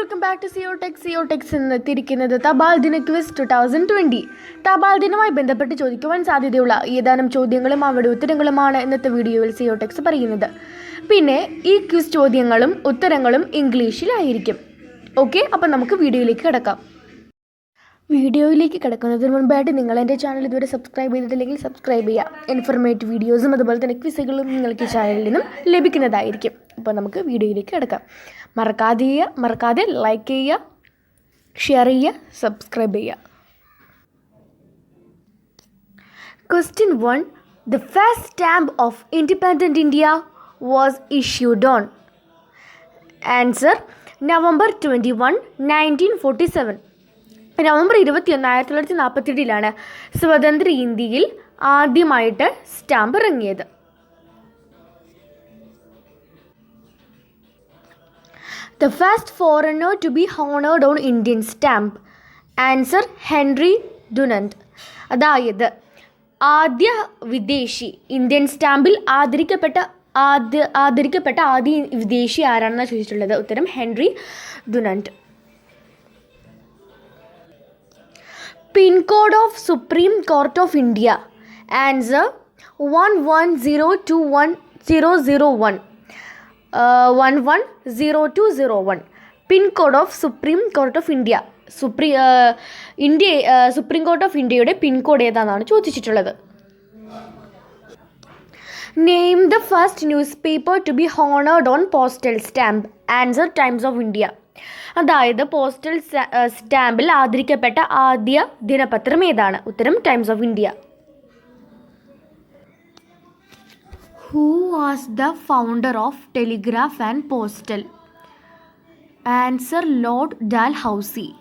Welcome back to സിയോടെക്സ് എന്നെത്തിയിരിക്കുന്നത് തപാൽ ദിന quiz 2020. തപാൽ ദിനവുമായി ബന്ധപ്പെട്ട് ചോദിക്കുവാൻ സാധ്യതയുള്ള ഏതാനും ചോദ്യങ്ങളും അവയുടെ ഉത്തരങ്ങളുമാണ് ഇന്നത്തെ വീഡിയോയിൽ സിയോടെക്സ് പറയുന്നത്. പിന്നെ ഈ ക്വിസ് ചോദ്യങ്ങളും ഉത്തരങ്ങളും ഇംഗ്ലീഷിലായിരിക്കും. ഓക്കെ, അപ്പം നമുക്ക് വീഡിയോയിലേക്ക് കിടക്കാം. വീഡിയോയിലേക്ക് കിടക്കുന്നതിന് മുൻപായിട്ട് നിങ്ങൾ എൻ്റെ ചാനൽ ഇതുവരെ സബ്സ്ക്രൈബ് ചെയ്തിട്ടില്ലെങ്കിൽ സബ്സ്ക്രൈബ് ചെയ്യുക. ഇൻഫർമേറ്റീവ് വീഡിയോസും അതുപോലെ തന്നെ ക്വിസുകളും നിങ്ങൾക്ക് ഈ ചാനലിൽ നിന്നും ലഭിക്കുന്നതായിരിക്കും. അപ്പോൾ നമുക്ക് വീഡിയോയിലേക്ക് കിടക്കാം. മറക്കാതെ ലൈക്ക് ചെയ്യുക, ഷെയർ ചെയ്യുക, സബ്സ്ക്രൈബ് ചെയ്യുക. Question 1. The first stamp of independent India was issued on. Answer: November 21, 1947. November 21, 1947 സ്വതന്ത്ര ഇന്ത്യയിൽ ആദ്യമായിട്ട് സ്റ്റാമ്പ് ഇറങ്ങിയത്. The first foreigner to be honored on Indian stamp. Answer: Henry Dunant. അതായത് ആദ്യ വിദേശി ഇന്ത്യൻ സ്റ്റാമ്പിൽ ആദരിക്കപ്പെട്ട ആദ്യ വിദേശി ആരാണെന്നാണ് ചോദിച്ചിട്ടുള്ളത്. ഉത്തരം Henry Dunant. Pincode of Supreme Court of India. Answer: 11021001. 110201. Pincode of Supreme Court of India. Supreme Court of ഇന്ത്യയുടെ പിൻകോഡ് ഏതാണെന്നാണ് ചോദിച്ചിട്ടുള്ളത്. Name the first newspaper to be honoured on postal stamp. Answer: Times of India. അതായത് postal സ്റ്റാമ്പിൽ ആദരിക്കപ്പെട്ട ആദ്യ ദിനപത്രം ഏതാണ്? ഉത്തരം Times of India. Who was the founder of Telegraph and Postal? Answer: Lord Dalhousie.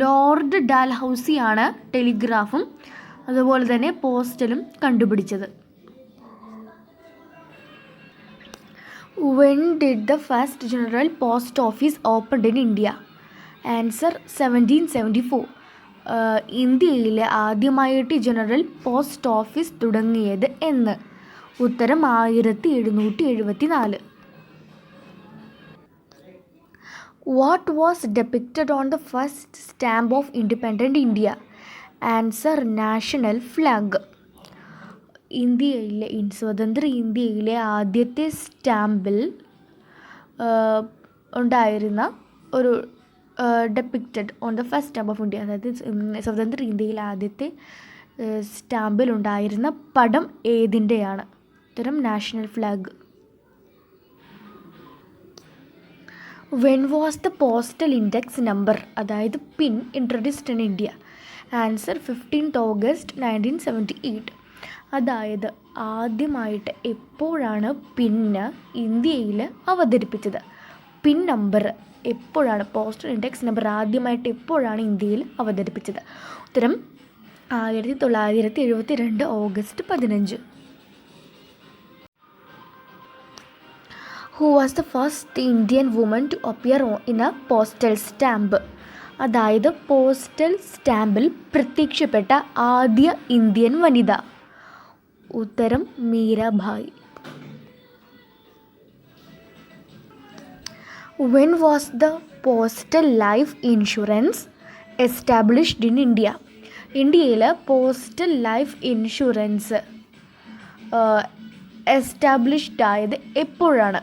Lord Dalhousie ആണ് ടെലിഗ്രാഫും അതുപോലെ തന്നെ പോസ്റ്റലും കണ്ടുപിടിച്ചത്. When did the first general post office opened in India? Answer: 1774. ഇന്ത്യയിലെ ആദ്യമായിട്ട് ജനറൽ പോസ്റ്റ് ഓഫീസ് തുടങ്ങിയത് എന്ന്? ഉത്തരം 1774. What was depicted on the first stamp of independent India? Answer: national flag. സ്വതന്ത്ര ഇന്ത്യയിലെ ആദ്യത്തെ സ്റ്റാമ്പിൽ ഉണ്ടായിരുന്ന ഒരു depicted on the first stamp of India, അതായത് സ്വതന്ത്ര ഇന്ത്യയിലെ ആദ്യത്തെ സ്റ്റാമ്പിൽ ഉണ്ടായിരുന്ന പടം ഏതിൻ്റെയാണ്? ഉത്തരം national flag. When was the postal index number, അതായത് PIN, introduced in India? Answer: 15th August 1978. അതായത് ആദ്യമായിട്ട് എപ്പോഴാണ് പിന്ന് ഇന്ത്യയിൽ അവതരിപ്പിച്ചത്? പിൻ നമ്പർ എപ്പോഴാണ്, പോസ്റ്റൽ ഇൻഡെക്സ് നമ്പർ ആദ്യമായിട്ട് എപ്പോഴാണ് ഇന്ത്യയിൽ അവതരിപ്പിച്ചത്? ഉത്തരം 1972 August 15. Who was the first Indian woman to appear in a postal stamp? അതായത് പോസ്റ്റൽ സ്റ്റാമ്പിൽ പ്രത്യക്ഷപ്പെട്ട ആദ്യ ഇന്ത്യൻ വനിത? ഉത്തരം Mirabai. When was the postal life insurance established in India? ഇന്ത്യയിൽ പോസ്റ്റൽ ലൈഫ് ഇൻഷുറൻസ് എസ്റ്റാബ്ലിഷ്ഡ് ആയത് എപ്പോഴാണ്?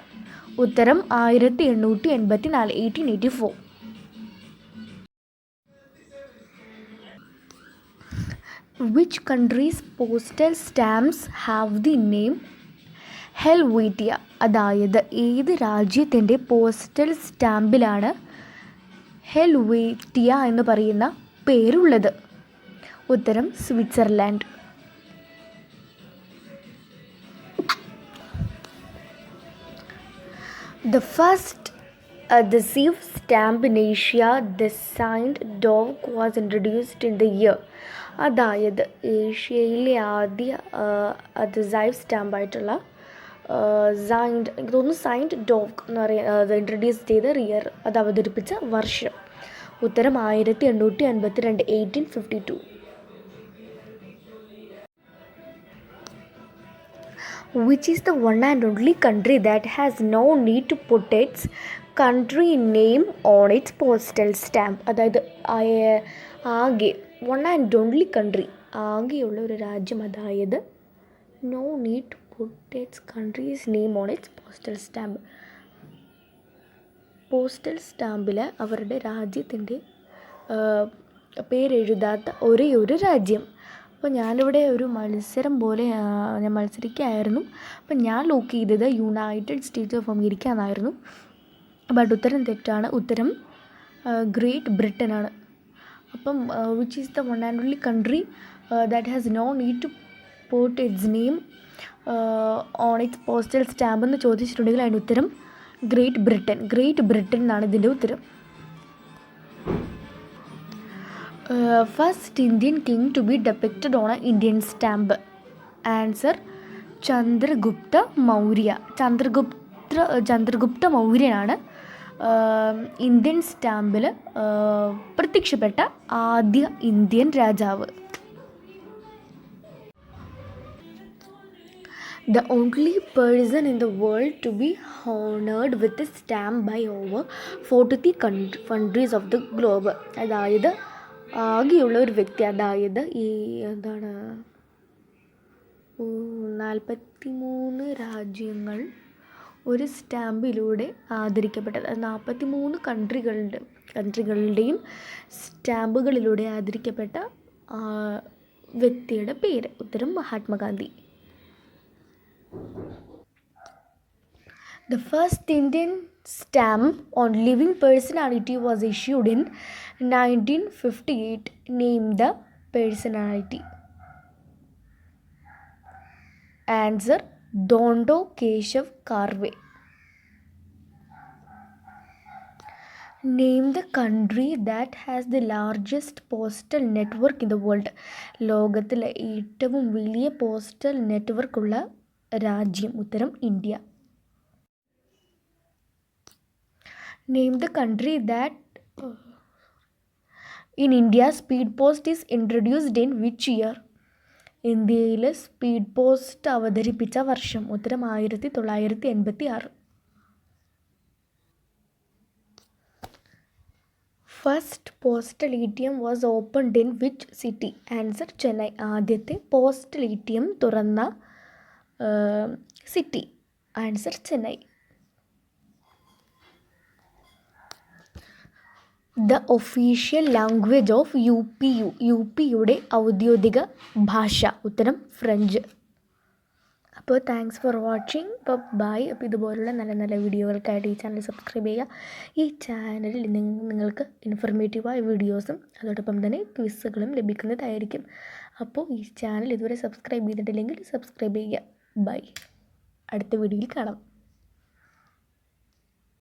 ഉത്തരം 1884, 1884. Which country's postal stamps have the name ഹെൽവേറ്റിയ? അതായത് ഏത് രാജ്യത്തിൻ്റെ പോസ്റ്റൽ സ്റ്റാമ്പിലാണ് ഹെൽവേറ്റിയ എന്ന് പറയുന്ന പേരുള്ളത്? ഉത്തരം Switzerland. The first adhesive stamp in Asia, the signed dog, was introduced in the year. അതായത് ഏഷ്യയിലെ ആദ്യ adhesive സ്റ്റാമ്പായിട്ടുള്ള സൈൻഡ് ഡോഗ് എന്ന് പറയുന്നത് ഇൻട്രൊഡ്യൂസ് ചെയ്ത ഇയർ, അത് അവതരിപ്പിച്ച വർഷം? ഉത്തരം 1852, 1852. which is the one and only country that has no need to put its country name on its postal stamp. അതായത് ആകെ വൺ ആൻഡ് ഓൺലി കൺട്രി, ആകെയുള്ള ഒരു രാജ്യം. അതായത് no need to put its countries name on its postal stamp. Postal സ്റ്റാമ്പിൽ അവരുടെ രാജ്യത്തിൻ്റെ പേരെഴുതാത്ത ഒരേ ഒരു രാജ്യം. അപ്പോൾ ഞാനിവിടെ ഒരു മത്സരം പോലെ ഞാൻ മത്സരിക്കുകയായിരുന്നു. അപ്പം ഞാൻ ലോക്ക് ചെയ്തത് യുണൈറ്റഡ് സ്റ്റേറ്റ്സ് ഓഫ് അമേരിക്ക എന്നായിരുന്നു. ബട്ട് ഉത്തരം തെറ്റാണ്. ഉത്തരം ഗ്രേറ്റ് ബ്രിട്ടൻ ആണ്. അപ്പം which is the one and only country that has no need to put its name on its postal stamp എന്ന് ചോദിച്ചിട്ടുണ്ടെങ്കിൽ അതിൻ്റെ ഉത്തരം ഗ്രേറ്റ് ബ്രിട്ടൻ. ഗ്രേറ്റ് ബ്രിട്ടൻ എന്നാണ് ഇതിൻ്റെ ഉത്തരം. First Indian king to be depicted on a Indian stamp. Answer Chandragupta Maurya. Chandragupta മൗര്യനാണ് Indian സ്റ്റാമ്പിൽ പ്രത്യക്ഷപ്പെട്ട ആദ്യ ഇന്ത്യൻ രാജാവ്. The only person in the world to be honored with a stamp by over 40 countries of the globe. അതായത് ആകെയുള്ള ഒരു വ്യക്തി, അതായത് ഈ 43 രാജ്യങ്ങൾ ഒരു സ്റ്റാമ്പിലൂടെ ആദരിക്കപ്പെട്ടത്. 43 കൺട്രികളുടെയും സ്റ്റാമ്പുകളിലൂടെ ആദരിക്കപ്പെട്ട വ്യക്തിയുടെ പേര്. ഉത്തരം Mahatma Gandhi. The first Indian stamp on living personality was issued in 1958. Name the personality. Answer Dondo Keshav Karve. Name the country that has the largest postal network in the world. ലോകത്തിലെ ഏറ്റവും വലിയ പോസ്റ്റൽ നെറ്റ്വർക്ക് ഉള്ള രാജ്യം. ഉത്തരം India. Name the country that in India speed post is introduced in which year? ഇന്ത്യയിൽ speed post അവതരിപ്പിച്ച വർഷം. ഉത്തരം 1986. First postal ATM was opened in which city? Answer Chennai. ആദ്യത്തെ പോസ്റ്റൽ ATM തുറന്ന city. Answer Chennai. The official language of UPU. UPയുടെ ഔദ്യോഗിക ഭാഷ. ഉത്തരം French. അപ്പോൾ താങ്ക്സ് ഫോർ വാച്ചിങ്. അപ്പോൾ ബൈ. അപ്പോൾ ഇതുപോലുള്ള നല്ല നല്ല വീഡിയോകൾക്കായിട്ട് ഈ ചാനൽ സബ്സ്ക്രൈബ് ചെയ്യുക. ഈ ചാനലിൽ നിങ്ങൾക്ക് ഇൻഫർമേറ്റീവായ വീഡിയോസും അതോടൊപ്പം തന്നെ ക്വിസുകളും ലഭിക്കുന്നതായിരിക്കും. അപ്പോൾ ഈ ചാനൽ ഇതുവരെ സബ്സ്ക്രൈബ് ചെയ്തിട്ടില്ലെങ്കിൽ സബ്സ്ക്രൈബ് ചെയ്യുക. ബൈ. അടുത്ത വീഡിയോയിൽ കാണാം.